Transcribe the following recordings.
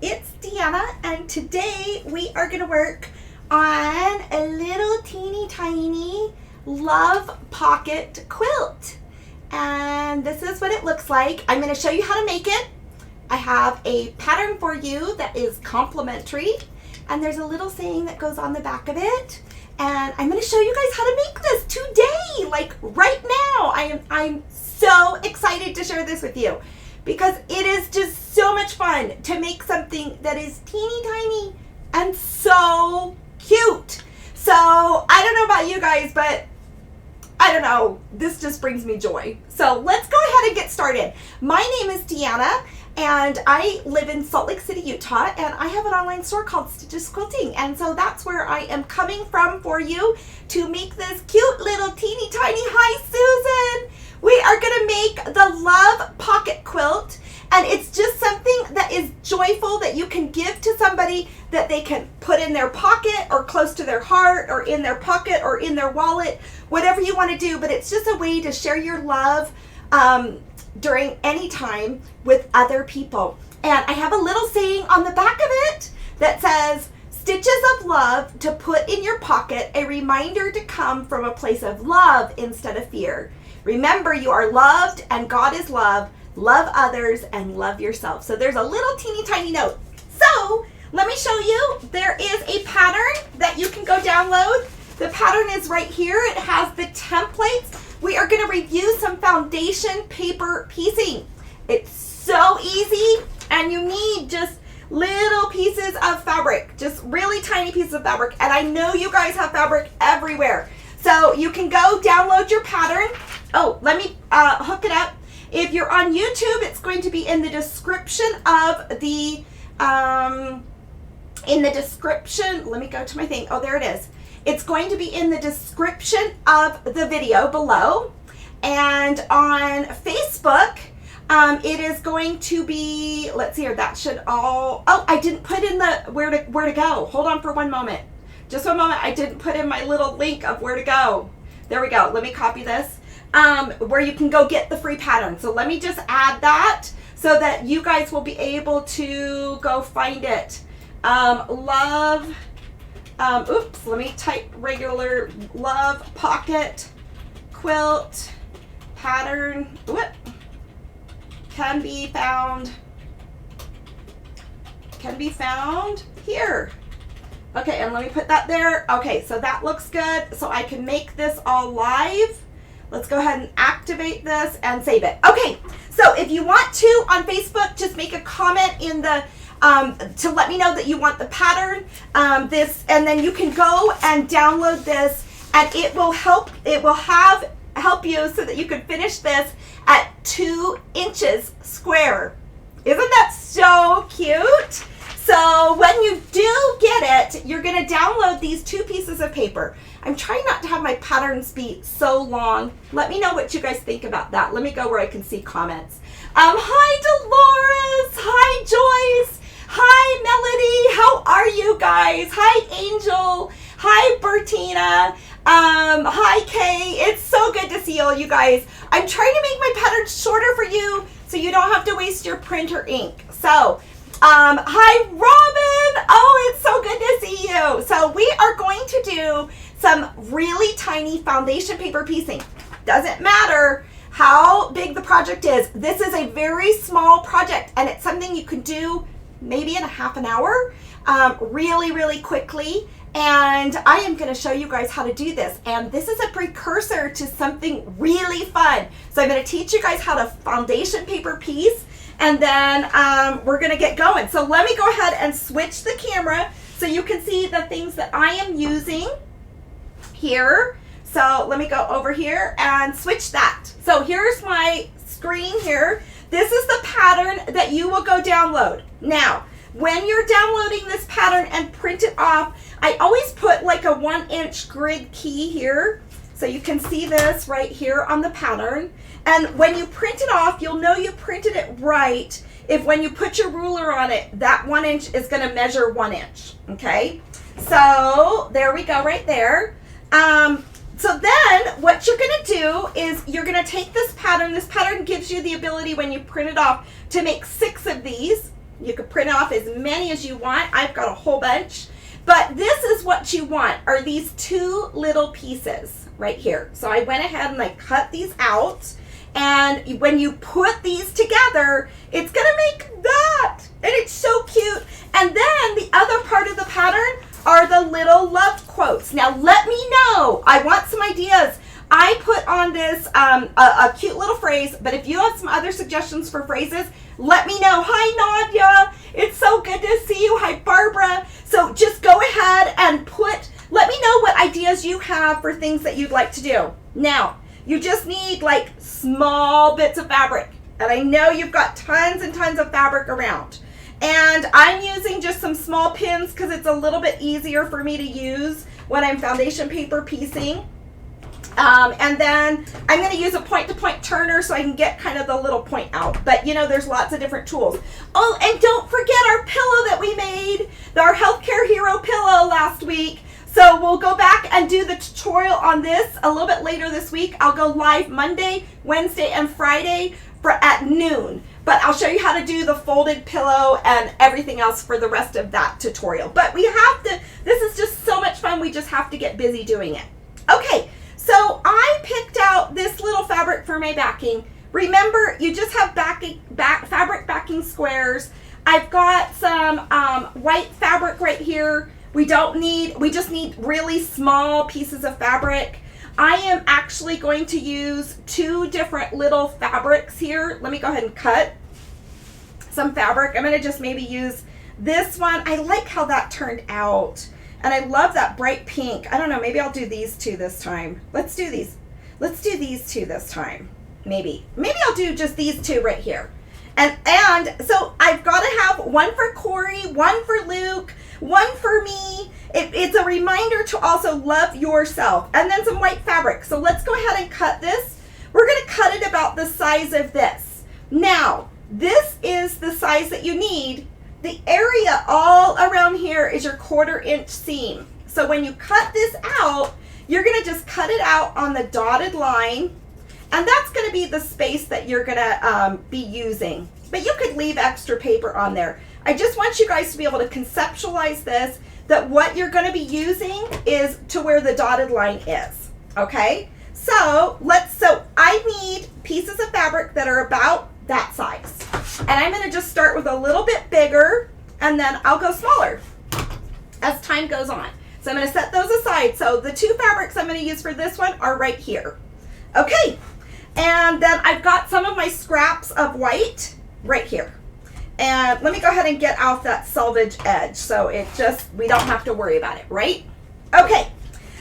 it's Deanna, and today we are going to work on a little teeny tiny Love Pocket Quilt. And this is what it looks like. I'm going to show you how to make it. I have a pattern for you that is complimentary, and there's a little saying that goes on the back of it. And I'm going to show you guys how to make this today, like right now. I'm so excited to share this with you because it is just so much fun to make something that is teeny tiny and so cute. So I don't know about you guys, but I don't know, this just brings me joy. So let's go ahead and get started. My name is Deanna, and I live in Salt Lake City, Utah, and I have an online store called Stitches Quilting, and so that's where I am coming from for you to make this cute little teeny tiny, hi Susan! We are gonna make the Love Pocket Quilt, and it's just something that is joyful that you can give to somebody that they can put in their pocket or close to their heart or in their pocket or in their wallet, whatever you want to do, but it's just a way to share your love during any time with other people. And I have a little saying on the back of it that says, stitches of love to put in your pocket, a reminder to come from a place of love instead of fear. Remember, you are loved and God is love. Love others and love yourself. So there's a little teeny tiny note. So let me show you. There is a pattern that you can go download. The pattern is right here. It has the templates. We are going to review some foundation paper piecing. It's so easy, and you need just little pieces of fabric, just really tiny pieces of fabric. And I know you guys have fabric everywhere. So you can go download your pattern. Oh, let me hook it up. If you're on YouTube, it's going to be in the description of the, let me go to my thing. Oh, there it is. It's going to be in the description of the video below. And on Facebook, it is going to be, let's see here, that should all, oh, I didn't put in the where to go. Hold on for one moment. Just one moment. I didn't put in my little link of where to go. There we go. Let me copy this. Where you can go get the free pattern. So let me just add that so that you guys will be able to go find it. Let me type regular Love Pocket Quilt pattern. Can be found here. Okay, and let me put that there. Okay, so that looks good. So I can make this all live. Let's go ahead and activate this and save it. Okay, so if you want to on Facebook, just make a comment in the to let me know that you want the pattern, and then you can go and download this, and it will help you so that you can finish this at 2 inches square. Isn't that so cute? So when you do get it, you're going to download these 2 pieces of paper. I'm trying not to have my patterns be so long. Let me know what you guys think about that. Let me go where I can see comments. Hi Dolores, hi Joyce, hi Melody, how are you guys? Hi Angel, hi Bertina, hi Kay. It's so good to see all you guys. I'm trying to make my patterns shorter for you so you don't have to waste your printer ink. So hi Robin, oh, it's so good to see you. So we are going to do some really tiny foundation paper piecing. Doesn't matter how big the project is. This is a very small project, and it's something you can do maybe in a half an hour, really, really quickly. And I am going to show you guys how to do this. And this is a precursor to something really fun. So I'm going to teach you guys how to foundation paper piece, and then we're going to get going. So let me go ahead and switch the camera so you can see the things that I am using here. So let me go over here and switch that. So here's my screen here. This is the pattern that you will go download. Now, when you're downloading this pattern and print it off, I always put like a 1-inch grid key here. So you can see this right here on the pattern. And when you print it off, you'll know you printed it right if when you put your ruler on it, that 1 inch is going to measure 1 inch. Okay? So there we go right there. So then what you're going to do is you're going to take this pattern. This pattern gives you the ability when you print it off to make 6 of these. You could print off as many as you want. I've got a whole bunch. But this is what you want, are these two little pieces right here. So I went ahead and I cut these out. And when you put these together, it's going to make that. And it's so cute. And then the other part of the pattern are the little love quotes. Now let me know. I want some ideas. I put on this a cute little phrase, but if you have some other suggestions for phrases, let me know. Hi, Nadia. It's so good to see you. Hi, Barbara. So just go ahead and let me know what ideas you have for things that you'd like to do. Now, you just need like small bits of fabric. And I know you've got tons and tons of fabric around. And I'm using just some small pins because it's a little bit easier for me to use when I'm foundation paper piecing. And then I'm going to use a point-to-point turner so I can get kind of the little point out. But, you know, there's lots of different tools. Oh, and don't forget our pillow that we made, our Healthcare Hero pillow last week. So we'll go back and do the tutorial on this a little bit later this week. I'll go live Monday, Wednesday, and Friday at noon. But I'll show you how to do the folded pillow and everything else for the rest of that tutorial. But this is just so much fun. We just have to get busy doing it. Okay. So I picked out this little fabric for my backing. Remember, you just have fabric backing squares. I've got some white fabric right here. We just need really small pieces of fabric. I am actually going to use two different little fabrics here. Let me go ahead and cut some fabric. I'm going to just maybe use this one. I like how that turned out. And I love that bright pink. I don't know, maybe I'll do these two this time. Let's do these. Let's do these two this time. Maybe I'll do just these two right here. And so I've got to have one for Corey, one for Luke, one for me. It's a reminder to also love yourself. And then some white fabric. So let's go ahead and cut this. We're going to cut it about the size of this. Now, this is the size that you need. The area all around here is your 1/4 inch seam. So when you cut this out, you're going to just cut it out on the dotted line. And that's going to be the space that you're going to be using. But you could leave extra paper on there. I just want you guys to be able to conceptualize this, that what you're going to be using is to where the dotted line is. Okay? So I need pieces of fabric that are about that size. And I'm going to just start with a little bit bigger, and then I'll go smaller as time goes on. So I'm going to set those aside. So the two fabrics I'm going to use for this one are right here. Okay. And then I've got some of my scraps of white right here. And let me go ahead and get out that selvage edge so we don't have to worry about it, right? Okay.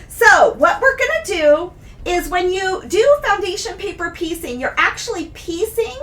So what we're going to do is when you do foundation paper piecing, you're actually piecing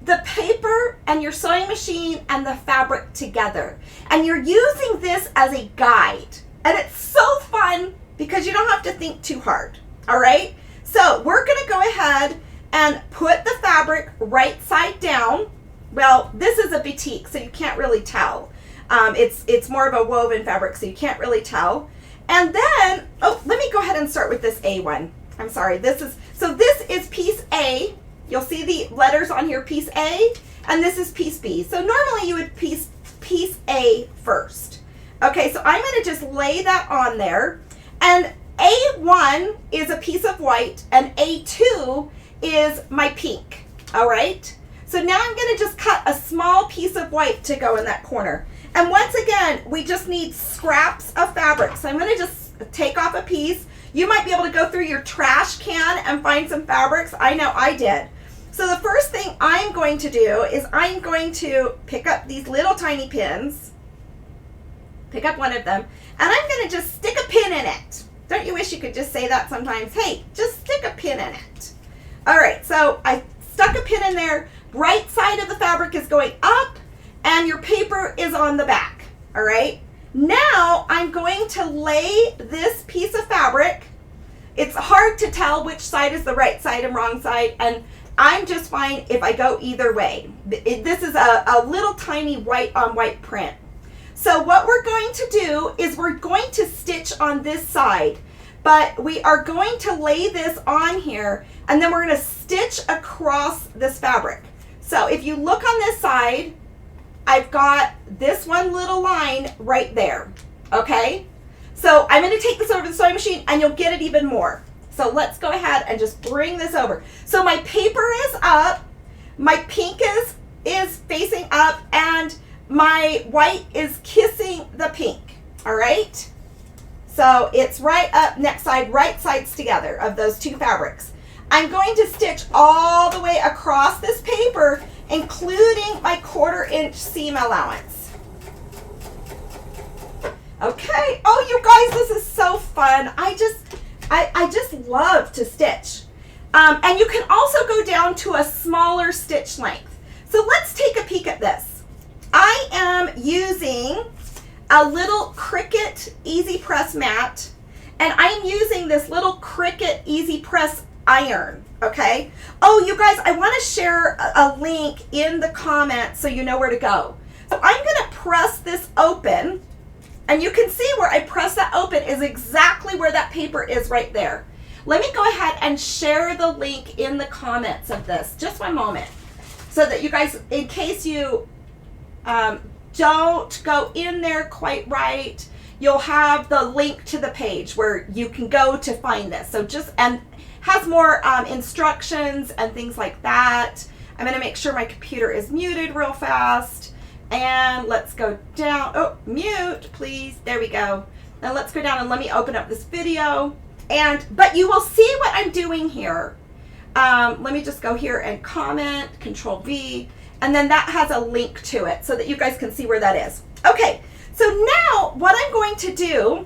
the paper and your sewing machine and the fabric together. And you're using this as a guide. And it's so fun because you don't have to think too hard. All right? So we're going to go ahead and put the fabric right side down. Well, this is a batik, so you can't really tell. It's more of a woven fabric, so you can't really tell. And then, let me go ahead and start with this A one. I'm sorry. This is piece A. You'll see the letters on here, piece A, and this is piece B. So normally you would piece A first. Okay, so I'm going to just lay that on there. And A1 is a piece of white, and A2 is my pink. All right? So now I'm going to just cut a small piece of white to go in that corner. And once again, we just need scraps of fabric. So I'm going to just take off a piece. You might be able to go through your trash can and find some fabrics. I know I did. So the first thing I'm going to do is I'm going to pick up these little tiny pins. Pick up one of them. And I'm going to just stick a pin in it. Don't you wish you could just say that sometimes? Hey, just stick a pin in it. All right, so I stuck a pin in there. Right side of the fabric is going up, and your paper is on the back. All right? Now I'm going to lay this piece of fabric. It's hard to tell which side is the right side and wrong side, and I'm just fine if I go either way. This is a little tiny white on white print. So what we're going to do is we're going to stitch on this side, but we are going to lay this on here, and then we're going to stitch across this fabric. So if you look on this side, I've got this one little line right there, okay? So I'm going to take this over to the sewing machine and you'll get it even more. So let's go ahead and just bring this over. So my paper is up, my pink is facing up, and my white is kissing the pink, all right? So it's right up, next side, right sides together of those two fabrics. I'm going to stitch all the way across this paper, including my 1/4 inch seam allowance. Okay, oh you guys, this is so fun. I just love to stitch. And you can also go down to a smaller stitch length. So let's take a peek at this. I am using a little Cricut Easy Press mat, and I'm using this little Cricut Easy Press iron, okay? Oh, you guys, I want to share a link in the comments so you know where to go. So I'm going to press this open, and you can see where I press that open is exactly where that paper is right there. Let me go ahead and share the link in the comments of this. Just one moment. So that you guys, in case you don't go in there quite right, you'll have the link to the page where you can go to find this. So just, and has more instructions and things like that. I'm going to make sure my computer is muted real fast. And let's go down. Oh, mute, please. There we go. Now let's go down and let me open up this video. But you will see what I'm doing here. Let me just go here and comment, Control V, and then that has a link to it so that you guys can see where that is. Okay, so now what I'm going to do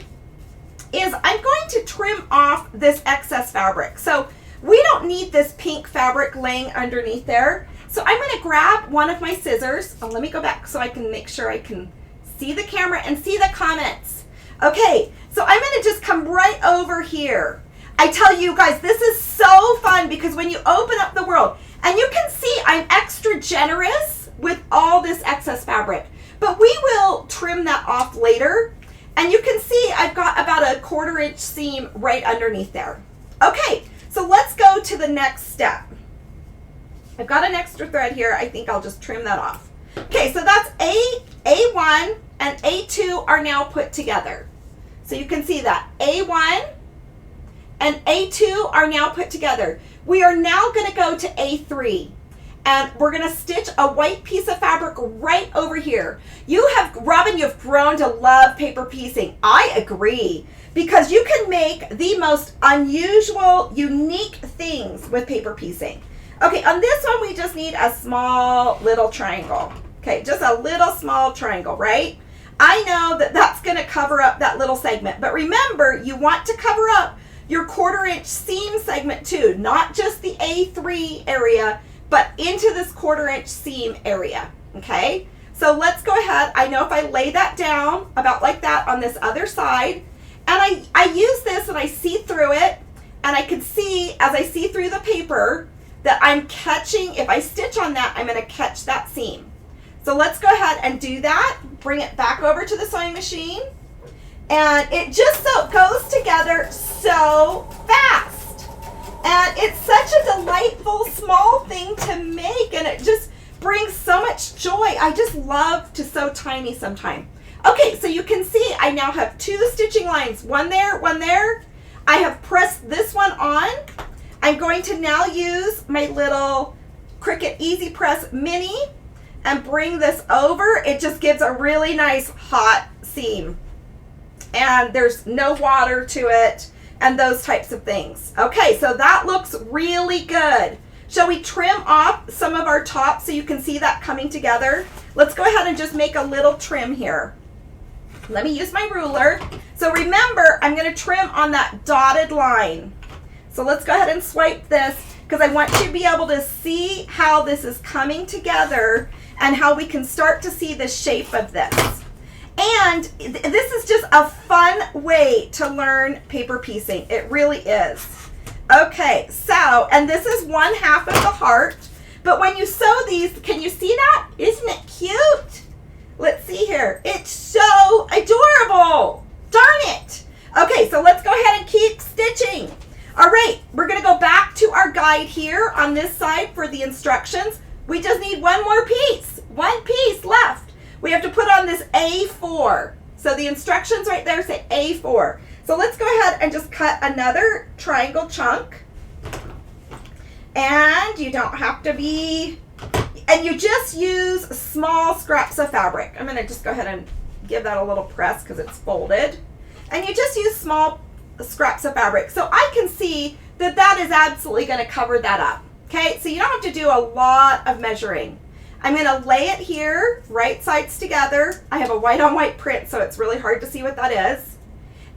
is I'm going to trim off this excess fabric. So we don't need this pink fabric laying underneath there. So I'm going to grab one of my scissors. Oh, let me go back so I can make sure I can see the camera and see the comments. Okay, so I'm going to just come right over here. I tell you guys, this is so fun because when you open up the world, and you can see I'm extra generous with all this excess fabric, but we will trim that off later. And you can see I've got about a 1/4 inch seam right underneath there. Okay, so let's go to the next step. I've got an extra thread here. I think I'll just trim that off. Okay, so that's A1 and A2 are now put together. So you can see that A1 and A2 are now put together. We are now going to go to A3. And we're going to stitch a white piece of fabric right over here. Robin, you've grown to love paper piecing. I agree. Because you can make the most unusual, unique things with paper piecing. Okay, on this one, we just need a small little triangle. Okay, just a little small triangle, right? I know that that's going to cover up that little segment. But remember, you want to cover up your 1/4 inch seam segment too. Not just the A3 area, but into this 1/4 inch seam area, okay? So let's go ahead. I know if I lay that down about like that on this other side, and I use this and I see through it, and I can see, as I see through the paper, that I'm catching, if I stitch on that, I'm gonna catch that seam. So let's go ahead and do that. Bring it back over to the sewing machine, and it just so goes together so fast. And it's such a delightful small thing to make, and it just brings so much joy. I just love to sew tiny sometime. Okay, so you can see I now have 2 stitching lines, one there, one there. I have pressed this one on. I'm going to now use my little Cricut Easy Press Mini and bring this over. It just gives a really nice hot seam. And there's no water to it and those types of things. Okay, so that looks really good. Shall we trim off some of our tops so you can see that coming together? Let's go ahead and just make a little trim here. Let me use my ruler. So remember, I'm going to trim on that dotted line. So let's go ahead and swipe this because I want you to be able to see how this is coming together and how we can start to see the shape of this. And this is just a fun way to learn paper piecing. It really is. Okay, so, and this is 1/2 of the heart. But when you sew these, can you see that? Isn't it cute? Let's see here. It's so adorable. Darn it. Okay, so let's go ahead and keep stitching. All right, we're going to go back to our guide here on this side for the instructions. We just need one more piece. One piece left. on this A4. So the instructions right there say A4. So let's go ahead and just cut another triangle chunk. And you don't have to be, and you just use small scraps of fabric. I'm going to just go ahead and give that a little press because it's folded. And you just use small scraps of fabric. So I can see that that is absolutely going to cover that up. Okay, so you don't have to do a lot of measuring. I'm going to lay it here, right sides together. I have a white on white print, so it's really hard to see what that is.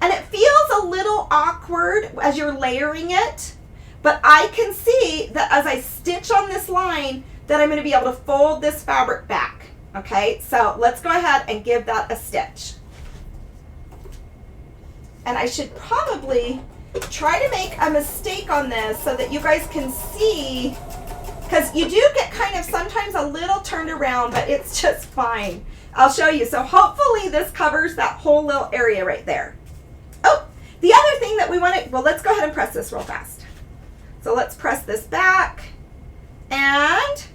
And it feels a little awkward as you're layering it, but I can see that as I stitch on this line that I'm going to be able to fold this fabric back. Okay, so let's go ahead and give that a stitch. And I should probably try to make a mistake on this so that you guys can see, because you do get kind of sometimes a little turned around, but it's just fine. I'll show you. So hopefully this covers that whole little area right there. Oh, the other thing that we want to, well, let's go ahead and press this real fast. So let's press this back, and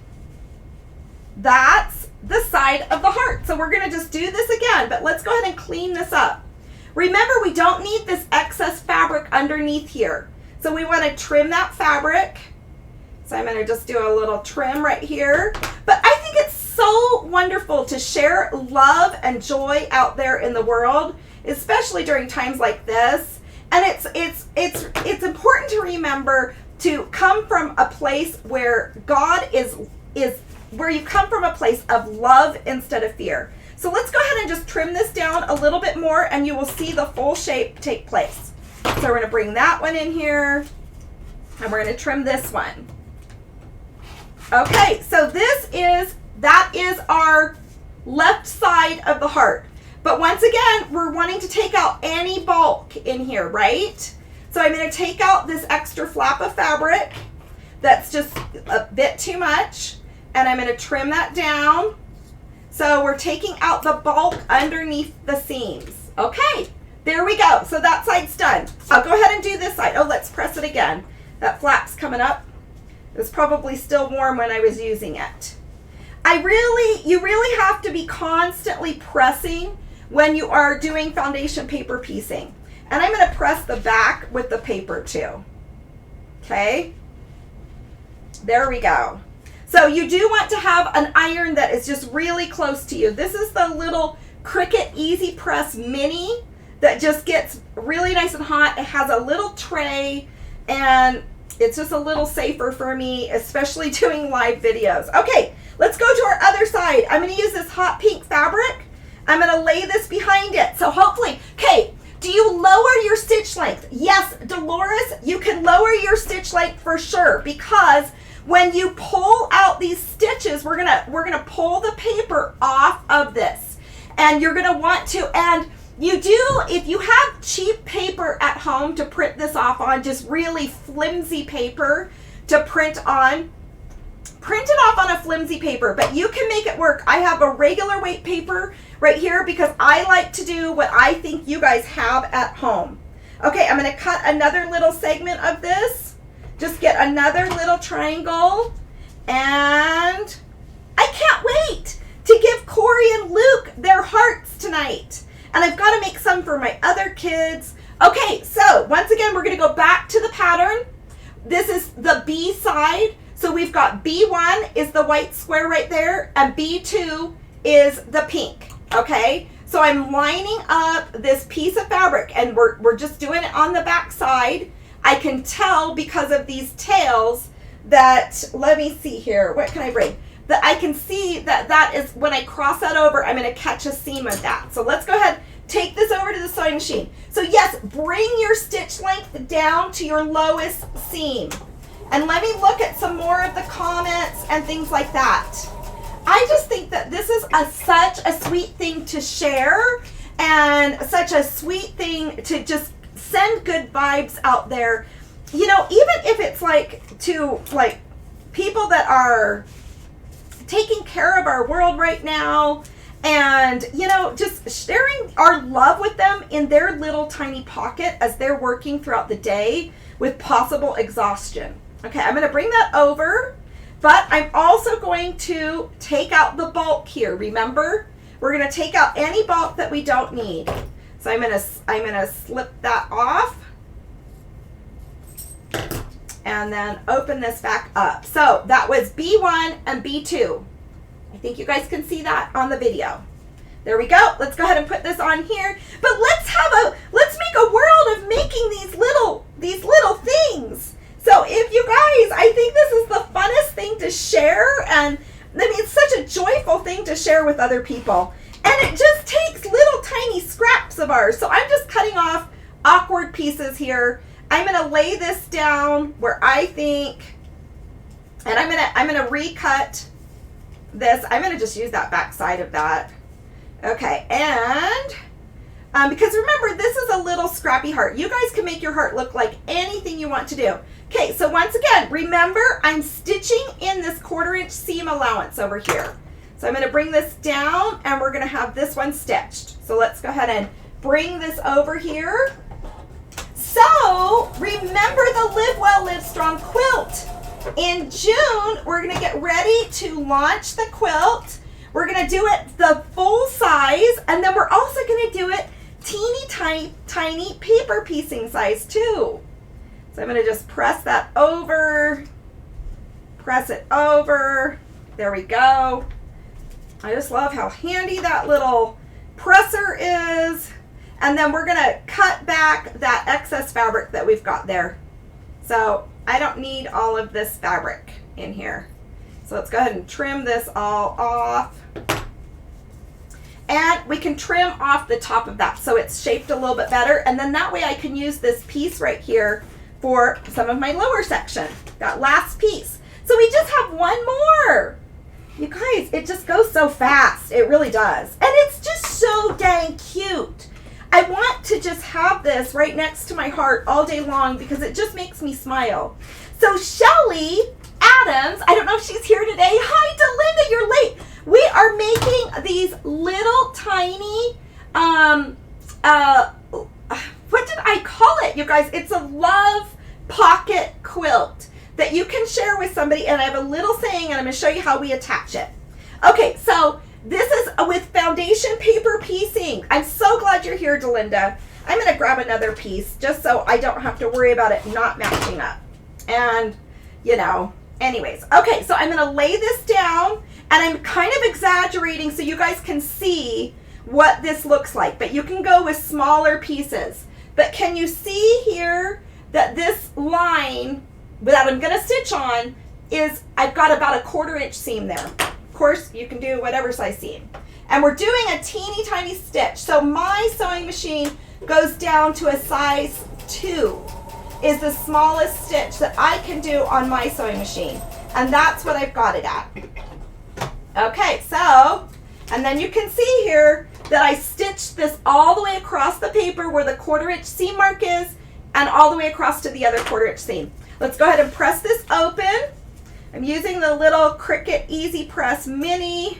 that's the side of the heart. So we're going to just do this again, but let's go ahead and clean this up. Remember, we don't need this excess fabric underneath here. So we want to trim that fabric. So I'm going to just do a little trim right here. But I think it's so wonderful to share love and joy out there in the world, especially during times like this. And it's important to remember to come from a place where God is where you come from a place of love instead of fear. So let's go ahead and just trim this down a little bit more, and you will see the full shape take place. So we're going to bring that one in here, and we're going to trim this one. Okay, so that is our left side of the heart. But once again, we're wanting to take out any bulk in here, right? So I'm going to take out this extra flap of fabric that's just a bit too much, and I'm going to trim that down. So we're taking out the bulk underneath the seams. Okay, there we go. So that side's done. I'll go ahead and do this side. Oh, let's press it again. That flap's coming up. It was probably still warm when I was using it. You really have to be constantly pressing when you are doing foundation paper piecing. And I'm going to press the back with the paper too. Okay, there we go. So you do want to have an iron that is just really close to you. This is the little Cricut Easy Press Mini that just gets really nice and hot. It has a little tray, and it's just a little safer for me, especially doing live videos. Okay, let's go to our other side. I'm going to use this hot pink fabric. I'm going to lay this behind it. So hopefully, okay, do you lower your stitch length? Yes, Dolores, you can lower your stitch length for sure, because when you pull out these stitches, we're gonna pull the paper off of this, and you're gonna want to, and you do, if you have cheap paper at home to print this off on, just really flimsy paper to print on, print it off on a flimsy paper, but you can make it work. I have a regular weight paper right here because I like to do what I think you guys have at home. Okay, I'm gonna cut another little segment of this. Just get another little triangle, and I can't wait to give Corey and Luke their hearts tonight. And I've got to make some for my other kids. Okay, so once again, we're going to go back to the pattern. This is the B side. So we've got B1 is the white square right there, and B2 is the pink, okay? So I'm lining up this piece of fabric, and we're just doing it on the back side. I can tell because of these tails that, let me see here, what can I bring? That I can see that is, when I cross that over, I'm going to catch a seam of that. So let's go ahead, take this over to the sewing machine. So yes, bring your stitch length down to your lowest seam. And let me look at some more of the comments and things like that. I just think that this is such a sweet thing to share, and such a sweet thing to just send good vibes out there. You know, even if it's to people that are taking care of our world right now, and just sharing our love with them in their little tiny pocket as they're working throughout the day with possible exhaustion. Okay, I'm going to bring that over, but I'm also going to take out the bulk here. Remember, We're going to take out any bulk that we don't need. So I'm going to slip that off. And then open this back up. So that was B1 and B2. I think you guys can see that on the video. There we go. Let's go ahead and put this on here. But let's make a world of making these little things. So if you guys, I think this is the funnest thing to share, and I mean, it's such a joyful thing to share with other people. And it just takes little tiny scraps of ours. So I'm just cutting off awkward pieces here. I'm going to lay this down where I think, and I'm going to recut this. I'm going to just use that back side of that. Okay, and because remember, this is a little scrappy heart. You guys can make your heart look like anything you want to do. Okay, so once again, remember, I'm stitching in this 1/4 inch seam allowance over here. So I'm going to bring this down, and we're going to have this one stitched. So let's go ahead and bring this over here. So remember the Live Well, Livestrong quilt. In June, we're going to get ready to launch the quilt. We're going to do it the full size, and then we're also going to do it teeny tiny paper piecing size too. So I'm going to just press that over, press it over. There we go. I just love how handy that little presser is. And then we're going to cut back that excess fabric that we've got there. So I don't need all of this fabric in here. So let's go ahead and trim this all off. And we can trim off the top of that so it's shaped a little bit better. And then that way I can use this piece right here for some of my lower section. That last piece. So we just have one more. You guys, it just goes so fast. It really does. And it's just so dang cute. I want to just have this right next to my heart all day long because it just makes me smile. So Shelly Adams, I don't know if she's here today. Hi, Delinda, you're late. We are making these little tiny, what did I call it, you guys? It's a love pocket quilt that you can share with somebody. And I have a little saying, and I'm going to show you how we attach it. Okay, so this is with foundation paper piecing. I'm so glad you're here, Delinda. I'm going to grab another piece just so I don't have to worry about it not matching up. And, you know, anyways. Okay, so I'm going to lay this down, and I'm kind of exaggerating so you guys can see what this looks like. But you can go with smaller pieces. But can you see here that this line that I'm going to stitch on is, I've got about a 1/4 inch seam there. Of course, you can do whatever size seam. And we're doing a teeny tiny stitch. So my sewing machine goes down to a size 2, is the smallest stitch that I can do on my sewing machine. And that's what I've got it at. Okay, so, and then you can see here that I stitched this all the way across the paper where the 1/4 inch seam mark is, and all the way across to the other 1/4 inch seam. Let's go ahead and press this open. I'm using the little Cricut Easy Press Mini.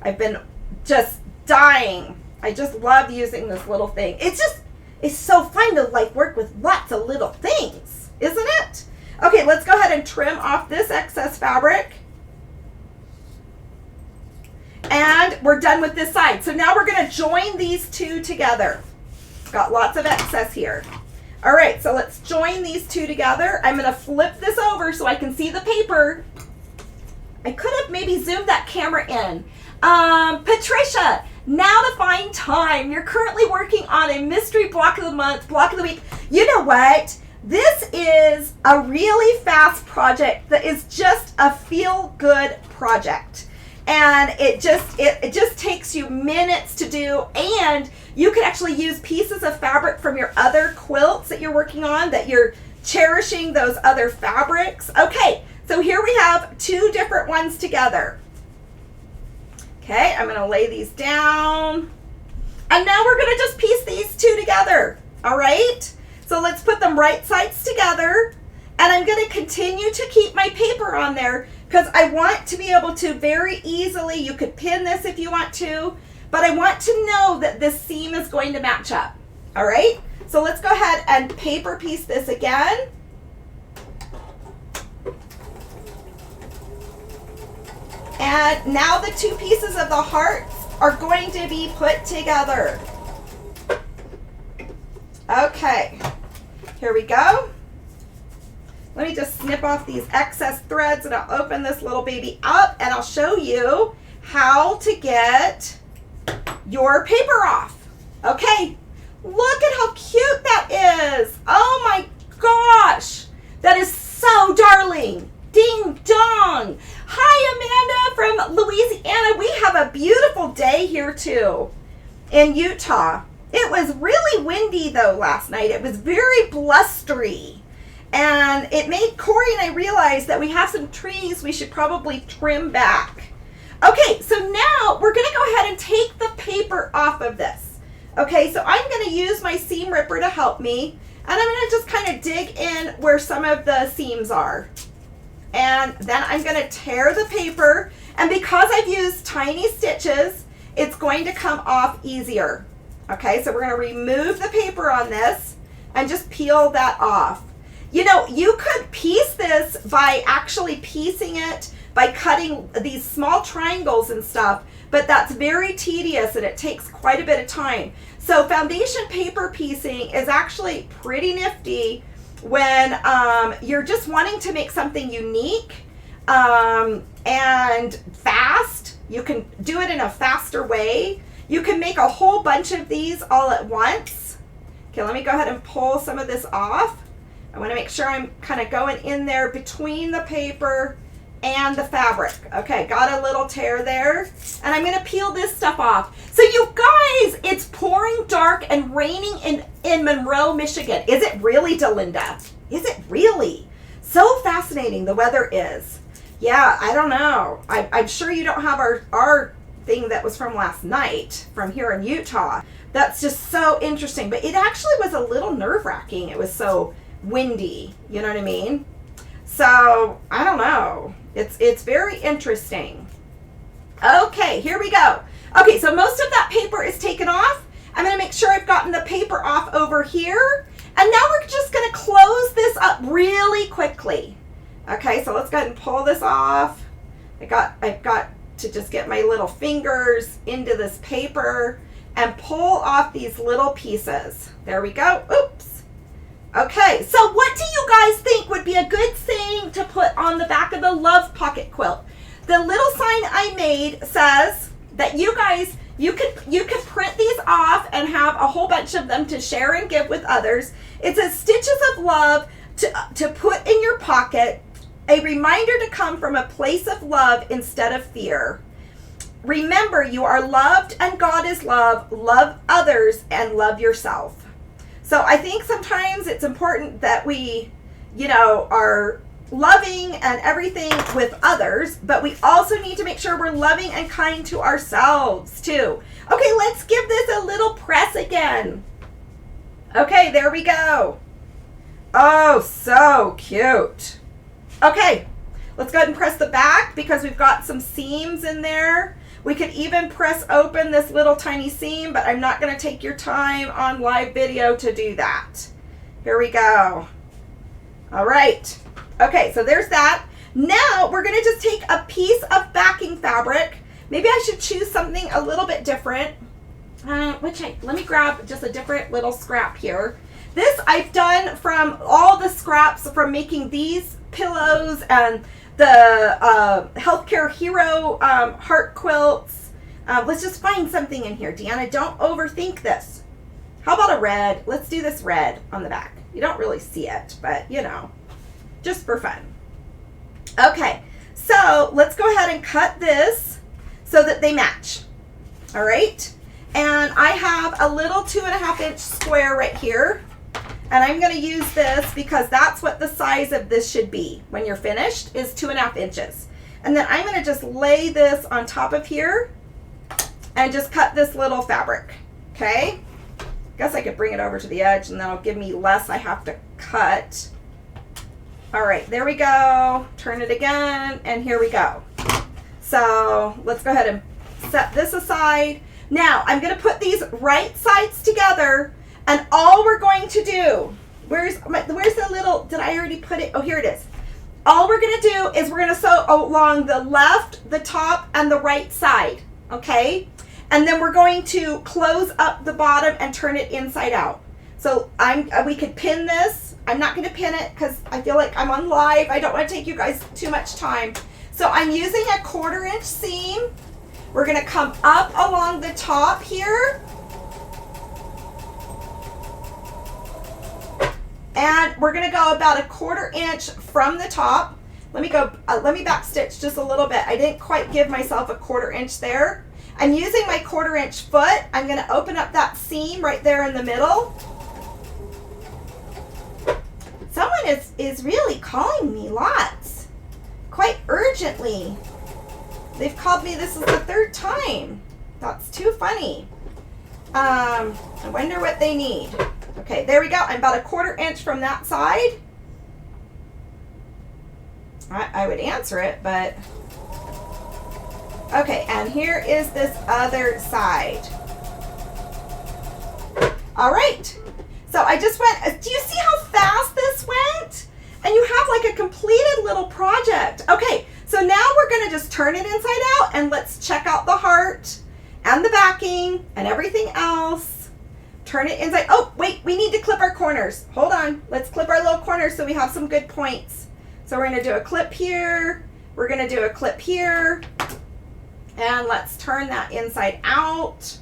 I've been just dying. I just love using this little thing. It's so fun to like work with lots of little things, isn't it? Okay, let's go ahead and trim off this excess fabric. And we're done with this side. So now we're going to join these two together. Got lots of excess here. All right, so let's join these two together. I'm going to flip this over so I can see the paper. I could have maybe zoomed that camera in. Patricia, now to find time. You're currently working on a mystery block of the month, block of the week. You know what? This is a really fast project that is just a feel-good project. And it just takes you minutes to do, and you can actually use pieces of fabric from your other quilts that you're working on, that you're cherishing those other fabrics. Okay, so here we have 2 different ones together. Okay, I'm going to lay these down. And now we're going to just piece these 2 together. All right, so let's put them right sides together. And I'm going to continue to keep my paper on there because I want to be able to very easily, you could pin this if you want to, but I want to know that this seam is going to match up. All right, so let's go ahead and paper piece this again. And now the 2 pieces of the hearts are going to be put together. Okay, here we go. Let me just snip off these excess threads and I'll open this little baby up and I'll show you how to get your paper off. Okay, look at how cute that is. Oh my gosh, that is so darling. Ding dong. Hi, Amanda from Louisiana. We have a beautiful day here too in Utah. It was really windy though last night. It was very blustery. And it made Corey and I realize that we have some trees we should probably trim back. Okay, so now we're going to go ahead and take the paper off of this. Okay, so I'm going to use my seam ripper to help me. And I'm going to just kind of dig in where some of the seams are. And then I'm going to tear the paper. And because I've used tiny stitches, it's going to come off easier. Okay, so we're going to remove the paper on this and just peel that off. You know, you could piece this by actually piecing it by cutting these small triangles and stuff, but that's very tedious and it takes quite a bit of time. So foundation paper piecing is actually pretty nifty when you're just wanting to make something unique and fast. You can do it in a faster way. You can make a whole bunch of these all at once. Okay, let me go ahead and pull some of this off. I want to make sure I'm kind of going in there between the paper and the fabric. Okay, got a little tear there. And I'm going to peel this stuff off. So you guys, it's pouring dark and raining in Monroe, Michigan. Is it really, Delinda? Is it really? So fascinating the weather is. Yeah, I don't know. I'm sure you don't have our thing that was from last night from here in Utah. That's just so interesting. But it actually was a little nerve-wracking. It was so windy, you know what I mean? So I don't know, it's very interesting. Okay, here we go. Okay, so most of that paper is taken off. I'm going to make sure I've gotten the paper off over here, and now we're just going to close this up really quickly. Okay, so let's go ahead and pull this off. I've got to just get my little fingers into this paper and pull off these little pieces. There we go. Oops. Okay, so what do you guys think would be a good thing to put on the back of the Love Pocket Quilt? The little sign I made says that you guys, you could print these off and have a whole bunch of them to share and give with others. It says stitches of love to put in your pocket, a reminder to come from a place of love instead of fear. Remember, you are loved and God is love. Love others and love yourself. So I think sometimes it's important that we, you know, are loving and everything with others, but we also need to make sure we're loving and kind to ourselves too. Okay, let's give this a little press again. Okay, there we go. Oh, so cute. Okay, let's go ahead and press the back because we've got some seams in there. We could even press open this little tiny seam, but I'm not going to take your time on live video to do that. Here we go. All right. Okay, so there's that. Now we're going to just take a piece of backing fabric. Maybe I should choose something a little bit different. Let me grab just a different little scrap here. This I've done from all the scraps from making these pillows and the Healthcare Hero heart quilts. Let's just find something in here. Deanna, don't overthink this. How about a red? Let's do this red on the back. You don't really see it, but you know, just for fun. Okay, so let's go ahead and cut this so that they match. All right, and I have a little 2.5 inch square right here. And I'm going to use this because that's what the size of this should be when you're finished, is 2.5 inches. And then I'm going to just lay this on top of here and just cut this little fabric. Okay? Guess I could bring it over to the edge and that'll give me less I have to cut. All right, there we go. Turn it again, and here we go. So let's go ahead and set this aside. Now I'm going to put these right sides together. And all we're going to do, where's the little, did I already put it? Oh, here it is. All we're going to do is we're going to sew along the left, the top, and the right side, okay? And then we're going to close up the bottom and turn it inside out. So we could pin this. I'm not going to pin it because I feel like I'm on live. I don't want to take you guys too much time. So I'm using a 1/4 inch seam. We're going to come up along the top here. And we're going to go about a 1/4 inch from the top. Let me back stitch just a little bit. I didn't quite give myself a 1/4 inch there. I'm using my 1/4 inch foot. I'm going to open up that seam right there in the middle. Someone is really calling me lots, quite urgently. They've called me, this is the 3rd time. That's too funny. I wonder what they need. Okay, there we go. I'm about a 1/4 inch from that side. I would answer it, but okay, and here is this other side. All right. So I just went, do you see how fast this went? And you have like a completed little project. Okay, so now we're gonna just turn it inside out and let's check out the heart and the backing and everything else. Turn it inside. Oh, wait, we need to clip our corners. Hold on, let's clip our little corners so we have some good points. So we're gonna do a clip here. We're gonna do a clip here. And let's turn that inside out.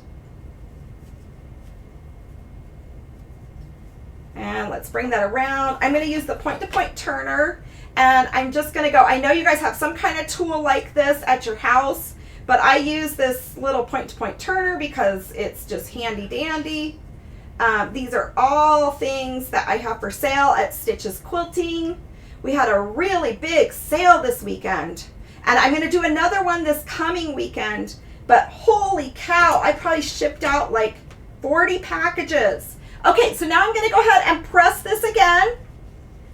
And let's bring that around. I'm going to use the point-to-point turner, and I'm just going to go. I know you guys have some kind of tool like this at your house, but I use this little point-to-point turner because it's just handy dandy. These are all things that I have for sale at Stitches Quilting. We had a really big sale this weekend, and I'm going to do another one this coming weekend, but holy cow, I probably shipped out like 40 packages. Okay, so now I'm going to go ahead and press this again.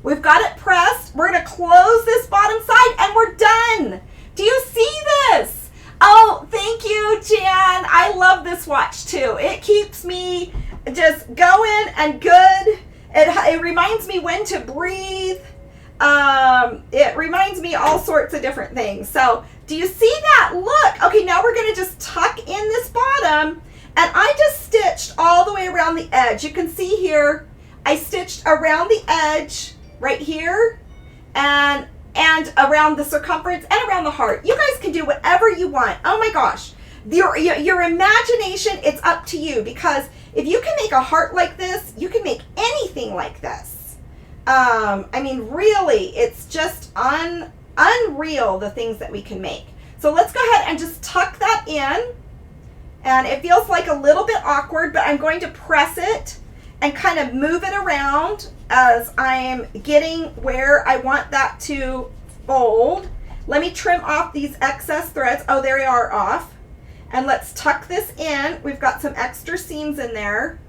We've got it pressed. We're going to close this bottom side and we're done. Do you see this? Oh, thank you, Jan. I love this watch too. It keeps me just going and good. It reminds me when to breathe. It reminds me all sorts of different things. So do you see that? Look. Okay, now we're going to just tuck in this bottom. And I just stitched all the way around the edge. You can see here, I stitched around the edge right here and around the circumference and around the heart. You guys can do whatever you want. Oh my gosh. Your imagination, it's up to you, because if you can make a heart like this, you can make anything like this. I mean, really, it's just unreal, the things that we can make. So let's go ahead and just tuck that in. And it feels like a little bit awkward, but I'm going to press it and kind of move it around as I'm getting where I want that to fold. Let me trim off these excess threads. Oh, there they are off. And let's tuck this in. We've got some extra seams in there.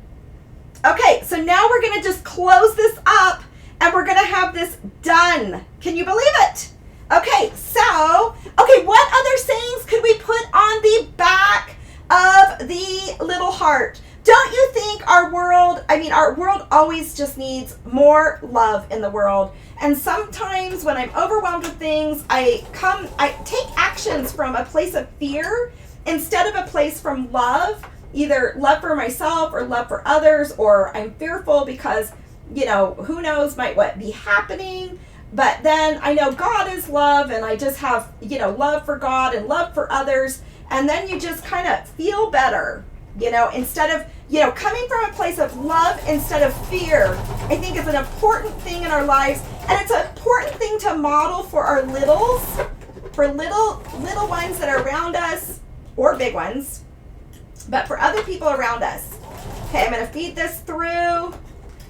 Okay, so now we're going to just close this up and we're going to have this done. Can you believe it? Okay, so, what other sayings could we put on the back of the little heart? Don't you think our world always just needs more love in the world? And sometimes when I'm overwhelmed with things, I take actions from a place of fear instead of a place from love, either love for myself or love for others, or I'm fearful because, who knows might what be happening. But then I know God is love, and I just have, love for God and love for others. And then you just kind of feel better, instead of, coming from a place of love instead of fear. I think is an important thing in our lives. And it's an important thing to model for our littles, for little ones that are around us, or big ones, but for other people around us. Okay, I'm going to feed this through.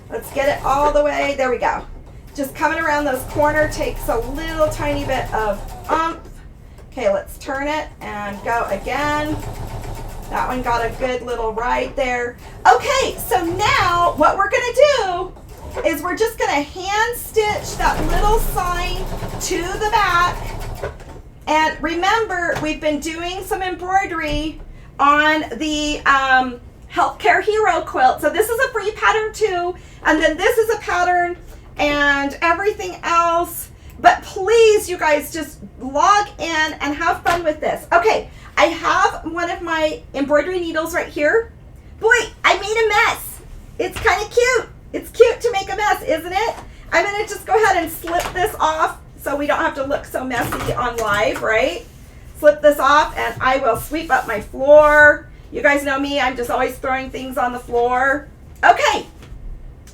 Let's get it all the way. There we go. Just coming around those corners takes a little tiny bit of oomph. Okay, let's turn it and go again. That one got a good little ride there. Okay, so now what we're going to do is we're just going to hand stitch that little sign to the back. And remember, we've been doing some embroidery on the Healthcare Hero quilt. So this is a free pattern too. And then this is a pattern and everything else. But please, you guys, just log in and have fun with this. Okay, I have one of my embroidery needles right here. Boy, I made a mess. It's kind of cute. It's cute to make a mess, isn't it? I'm going to just go ahead and slip this off so we don't have to look so messy on live, right? Slip this off and I will sweep up my floor. You guys know me, I'm just always throwing things on the floor. Okay,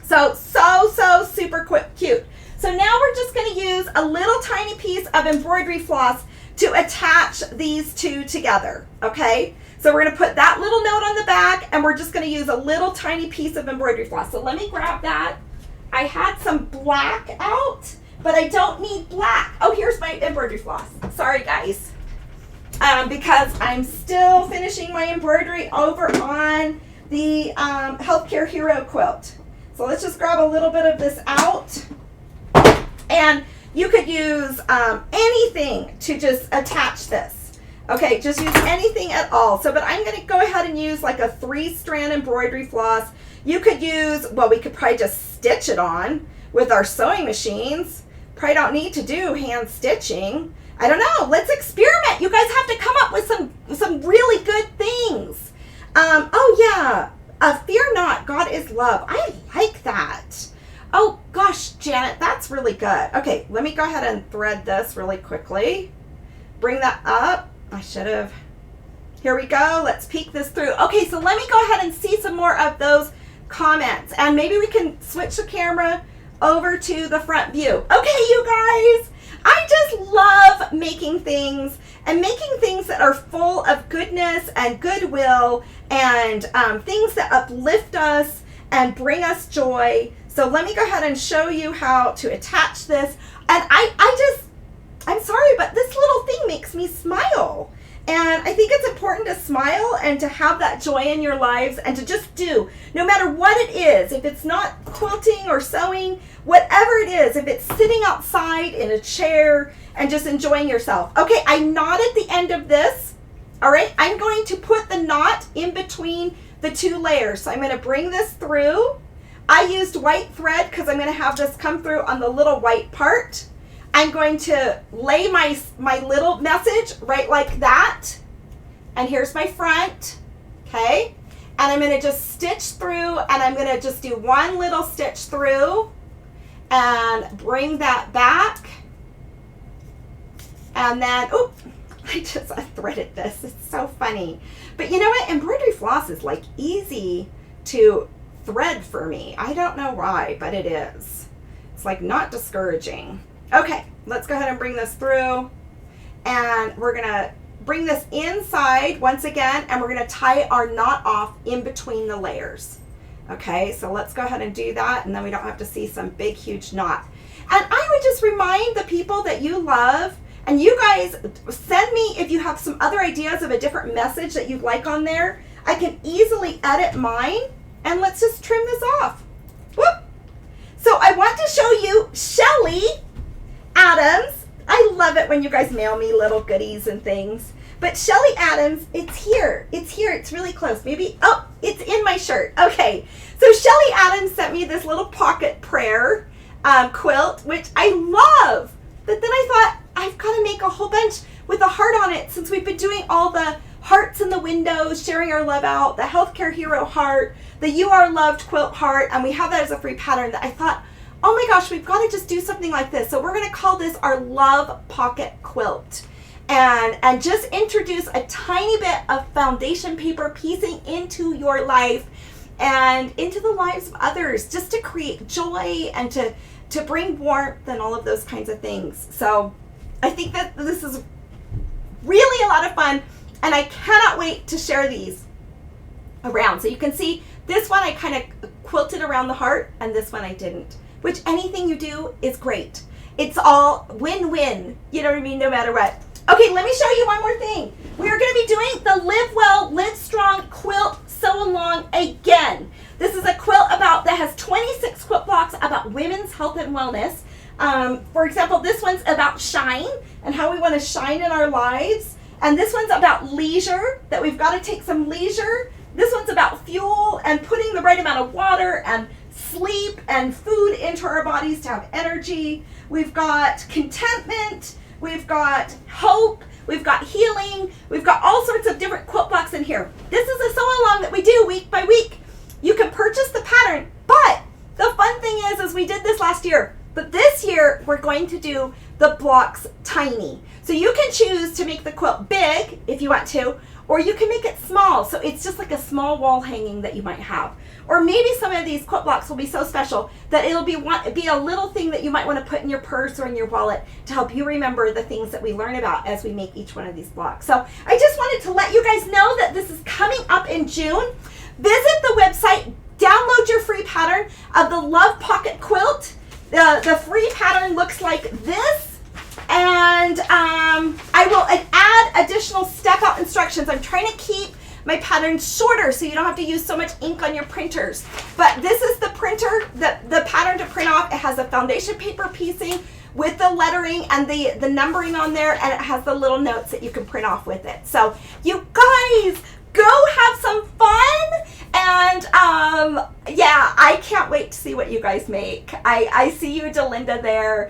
so super quick, cute. So now we're just going to use a little tiny piece of embroidery floss to attach these two together, okay? So we're going to put that little note on the back and we're just going to use a little tiny piece of embroidery floss. So let me grab that. I had some black out, but I don't need black. Oh, here's my embroidery floss. Sorry, guys. Because I'm still finishing my embroidery over on the Healthcare Hero quilt. So let's just grab a little bit of this out. And you could use anything to just attach this. Okay, just use anything at all. So, but I'm going to go ahead and use like a 3-strand embroidery floss. You could use, well, we could probably just stitch it on with our sewing machines. Probably don't need to do hand stitching. I don't know. Let's experiment. You guys have to come up with some really good things. Oh yeah. Fear not, God is love. I like that. Oh gosh, Janet, that's really good. Okay, let me go ahead and thread this really quickly. Bring that up. I should have. Here we go. Let's peek this through. Okay, so let me go ahead and see some more of those comments. And maybe we can switch the camera over to the front view. Okay, you guys. I just love making things and making things that are full of goodness and goodwill and things that uplift us and bring us joy. So let me go ahead and show you how to attach this. And I'm sorry, but this little thing makes me smile. And I think it's important to smile and to have that joy in your lives and to just do, no matter what it is, if it's not quilting or sewing, whatever it is, if it's sitting outside in a chair and just enjoying yourself. Okay, I knotted the end of this. All right, I'm going to put the knot in between the two layers. So I'm going to bring this through. I used white thread because I'm going to have this come through on the little white part. I'm going to lay my little message right like that. And here's my front, okay? And I'm going to just stitch through, and I'm going to just do one little stitch through and bring that back. And then, oops, I just threaded this. It's so funny. But you know what? Embroidery floss is like easy to thread for me. I don't know why, but it is. It's like not discouraging. Okay, let's go ahead and bring this through, and we're gonna bring this inside once again, and we're gonna tie our knot off in between the layers. Okay, so let's go ahead and do that, and then we don't have to see some big huge knot. And I would just remind the people that you love, and you guys send me if you have some other ideas of a different message that you'd like on there. I can easily edit mine, and let's just trim this off. Whoop. So I want to show you Shelly Adams. I love it when you guys mail me little goodies and things. But Shelly Adams, it's here. It's here. It's really close. Maybe, oh, it's in my shirt. Okay. So Shelly Adams sent me this little pocket prayer quilt, which I love. But then I thought, I've got to make a whole bunch with a heart on it since we've been doing all the hearts in the windows, sharing our love out, the Healthcare Hero heart, the You Are Loved quilt heart, and we have that as a free pattern that I thought, oh my gosh, we've got to just do something like this. So we're going to call this our Love Pocket Quilt. And just introduce a tiny bit of foundation paper piecing into your life and into the lives of others, just to create joy and to bring warmth and all of those kinds of things. So I think that this is really a lot of fun, and I cannot wait to share these around. So you can see this one I kind of quilted around the heart, and this one I didn't. Which anything you do is great. It's all win-win. You know what I mean? No matter what. Okay, let me show you one more thing. We are going to be doing the Live Well, Live Strong quilt sew along again. This is a quilt that has 26 quilt blocks about women's health and wellness. For example, this one's about shine and how we want to shine in our lives. And this one's about leisure, that we've got to take some leisure. This one's about fuel and putting the right amount of water and sleep and food into our bodies to have energy. We've got contentment. We've got hope. we've got healing, we've got all sorts of different quilt blocks in here. This is a sew along that we do week by week. You can purchase the pattern, but the fun thing is we did this last year, but this year we're going to do the blocks tiny. So you can choose to make the quilt big if you want to, or you can make it small. So it's just like a small wall hanging that you might have. Or maybe some of these quilt blocks will be so special that it'll be a little thing that you might want to put in your purse or in your wallet to help you remember the things that we learn about as we make each one of these blocks. So I just wanted to let you guys know that this is coming up in June. Visit the website, download your free pattern of the Love Pocket Quilt. The free pattern looks like this, and I will add additional step-out instructions. I'm trying to keep my patterns shorter so you don't have to use so much ink on your printers. But this is the printer, the pattern to print off. It has a foundation paper piecing with the lettering and the numbering on there, and it has the little notes that you can print off with it. So you guys, go have some fun, and yeah, I can't wait to see what you guys make. I see you, Delinda, there.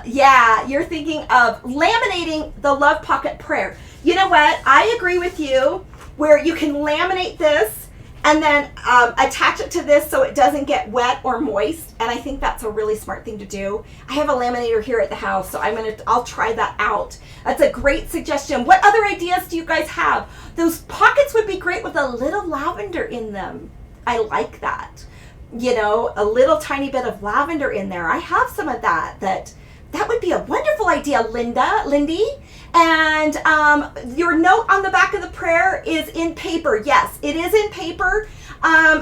Yeah, you're thinking of laminating the Love Pocket Prayer. You know what? I agree with you, where you can laminate this and then attach it to this so it doesn't get wet or moist, and I think that's a really smart thing to do. I have a laminator here at the house, so I'll try that out. That's a great suggestion. What other ideas do you guys have? Those pockets would be great with a little lavender in them. I like that. You know, a little tiny bit of lavender in there. I have some of that. That would be a wonderful idea, Lindy. And your note on the back of the prayer is in paper. Yes, it is in paper,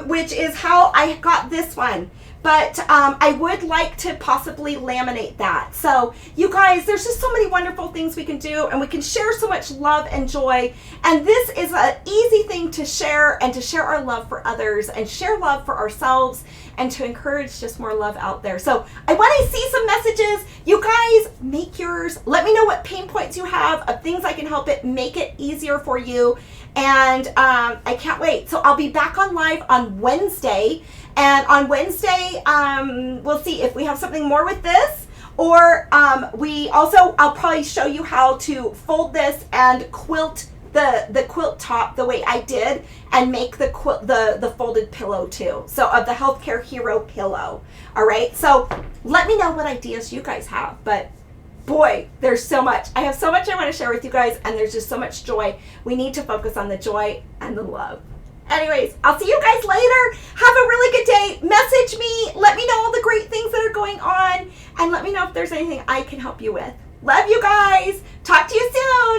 which is how I got this one. But I would like to possibly laminate that. So you guys, there's just so many wonderful things we can do, and we can share so much love and joy. And this is an easy thing to share, and to share our love for others and share love for ourselves, and to encourage just more love out there. So I want to see some messages. You guys, make yours. Let me know what pain points you have of things I can help it make it easier for you. And I can't wait. So I'll be back on live on Wednesday. And on Wednesday, we'll see if we have something more with this, or I'll probably show you how to fold this and quilt the quilt top the way I did, and make the folded pillow too. So of the Healthcare Hero pillow. All right. So let me know what ideas you guys have. But boy, there's so much. I have so much I want to share with you guys, and there's just so much joy. We need to focus on the joy and the love. Anyways, I'll see you guys later. Have a really good day. Message me. Let me know all the great things that are going on, and let me know if there's anything I can help you with. Love you guys. Talk to you soon.